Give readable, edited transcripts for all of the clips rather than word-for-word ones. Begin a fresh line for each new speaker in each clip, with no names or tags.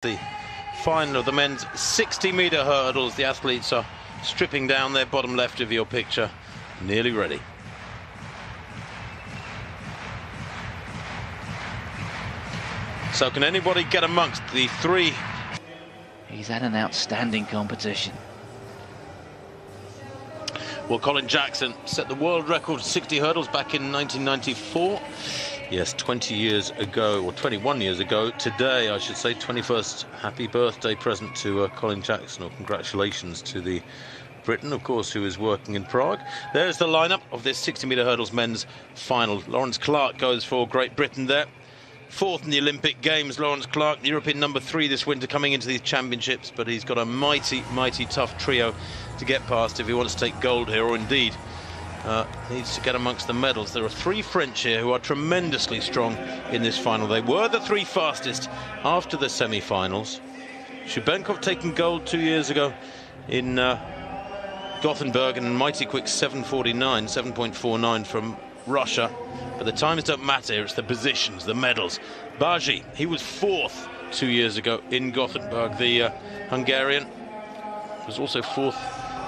The final of the men's 60-metre hurdles. The athletes are stripping down there, bottom left of your picture, nearly ready. So can anybody get amongst the three?
He's had an outstanding competition.
Well, Colin Jackson set the world record 60 hurdles back in 1994. Yes, 20 years ago, or 21 years ago today, I should say. 21st happy birthday present to Colin Jackson, or congratulations to the Briton, of course, who is working in Prague. There's the lineup of this 60-metre hurdles men's final. Lawrence Clark goes for Great Britain there. Fourth in the Olympic Games, Lawrence Clark, the European number 3 this winter, coming into these championships, but he's got a mighty, mighty tough trio to get past if he wants to take gold here, or indeed needs to get amongst the medals. There are 3 French here who are tremendously strong in this final. They were the 3 fastest after the semi-finals. Shubenkov taking gold 2 years ago in Gothenburg, and a mighty quick 7:49 from Russia. But the times don't matter, it's the positions, the medals. Baji, he was 4th 2 years ago in Gothenburg. The Hungarian was also 4th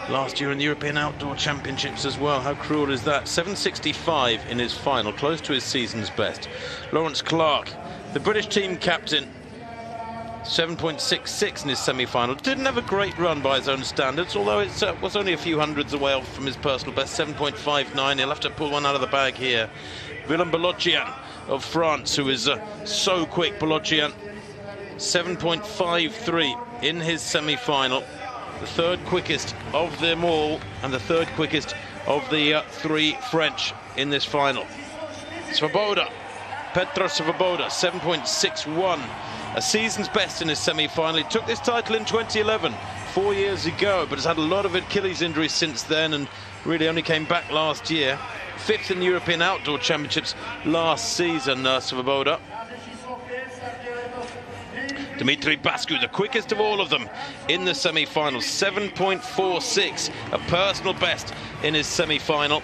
last year in the European Outdoor Championships as well. How cruel is that? 7:65 in his final, close to his season's best. Lawrence Clark, the British team captain, 7.66 in his semi-final. Didn't have a great run by his own standards, although it was only a few hundreds away off from his personal best, 7.59. He'll have to pull one out of the bag here. Willem Balochian of France, who is so quick. Balochian, 7.53 in his semi-final. The 3rd quickest of them all, and the 3rd quickest of the 3 French in this final. Svoboda, Petr Svoboda, 7.61. A season's best in his semi-final. He took this title in 2011, 4 years ago, but has had a lot of Achilles injuries since then and really only came back last year. 5th in the European Outdoor Championships last season, Svoboda. Dimitri Bascu, the quickest of all of them in the semi-final, 7.46, a personal best in his semi-final.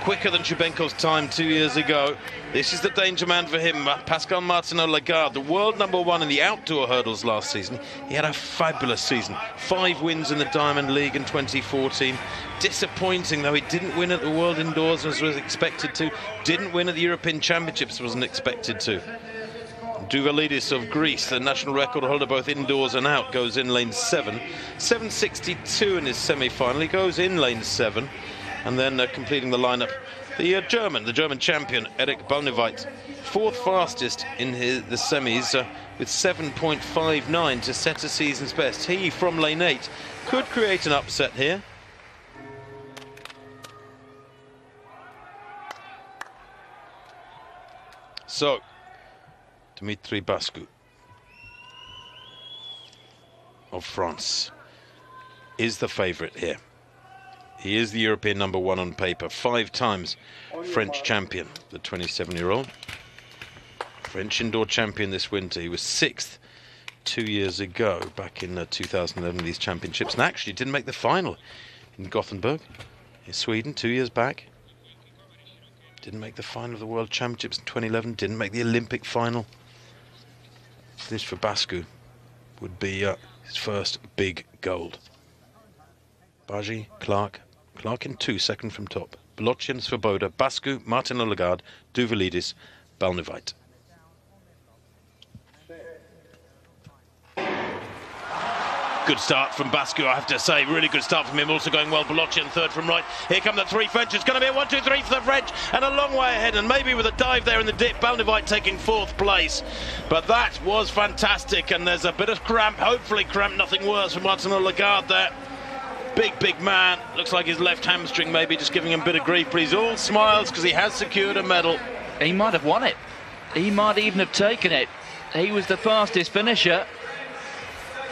Quicker than Shubenkov's time 2 years ago. This is the danger man for him, Pascal Martinot-Lagarde, the world number 1 in the outdoor hurdles last season. He had a fabulous season. 5 wins in the Diamond League in 2014. Disappointing, though, he didn't win at the World Indoors as was expected to. Didn't win at the European Championships, wasn't expected to. Duvalidis of Greece, the national record holder both indoors and out, goes in lane 7. 7.62 in his semi-final. He goes in lane 7. And then completing the lineup, the German champion, Erik Balneveit, 4th fastest in the semis with 7.59 to set a season's best. He, from lane 8, could create an upset here. So, Dimitri Bascu of France is the favourite here. He is the European number 1 on paper, 5 times French champion, the 27-year-old. French indoor champion this winter. He was 6th 2 years ago, back in 2011, these championships, and actually didn't make the final in Gothenburg, in Sweden, 2 years back. Didn't make the final of the World Championships in 2011, didn't make the Olympic final. This for Bascu would be his first big gold. Baji, Clark in 2, 2nd from top. Balochian, Svoboda, Bascu, Martinot-Lagarde, Duvalidis, Balneveit. Good start from Bascu, I have to say. Really good start from him. Also going well, Balochian 3rd from right. Here come the 3 French. It's going to be a 1, 2, 3 for the French, and a long way ahead, and maybe with a dive there in the dip, Balneveit taking 4th place. But that was fantastic, and there's a bit of cramp, hopefully cramp, nothing worse for Martinot-Lagarde there. Big man, looks like his left hamstring maybe just giving him a bit of grief, but he's all smiles because he has secured a medal.
He might have won it. He might even have taken it. He was the fastest finisher.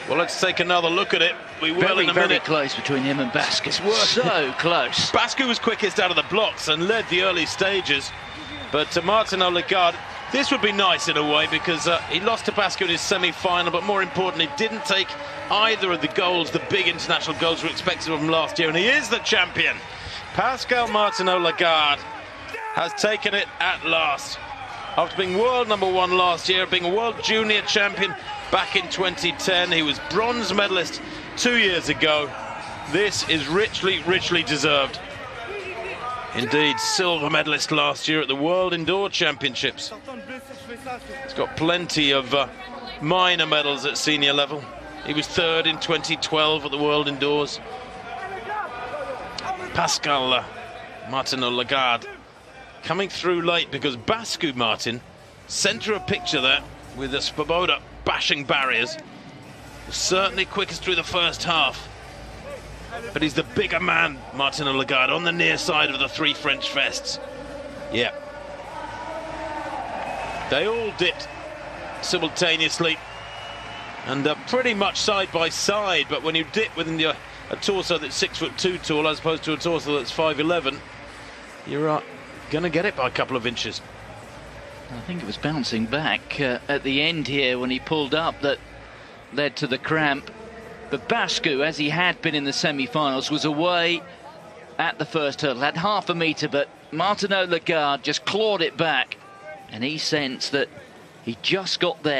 Well, let's take another look at it. We will in a minute.
Very close between him and Bascu. So close.
Bascu was quickest out of the blocks and led the early stages, but Martinot-Lagarde, this would be nice in a way because he lost to Bascu in his semi-final, but more importantly, didn't take either of the goals, the big international goals we expected of him last year, and he is the champion. Pascal Martinot-Lagarde has taken it at last. After being world number 1 last year, being a world junior champion back in 2010. He was bronze medalist 2 years ago. This is richly, richly deserved. Indeed, silver medalist last year at the World Indoor Championships. He's got plenty of minor medals at senior level. He was third in 2012 at the World Indoors. Pascal Martinot-Lagarde coming through late because Bascu Martin, centre of picture there with the Svoboda bashing barriers, was certainly quickest through the first half. But he's the bigger man, Martinot-Lagarde, on the near side of the three French vests. Yeah. They all dipped simultaneously and pretty much side by side, but when you dip within a torso that's 6'2" tall as opposed to a torso that's 5'11", you're going to get it by a couple of inches.
I think it was bouncing back at the end here when he pulled up that led to the cramp. But Bascu, as he had been in the semi-finals, was away at the first hurdle, had half a metre, but Martinot-Lagarde just clawed it back, and he sensed that he just got there.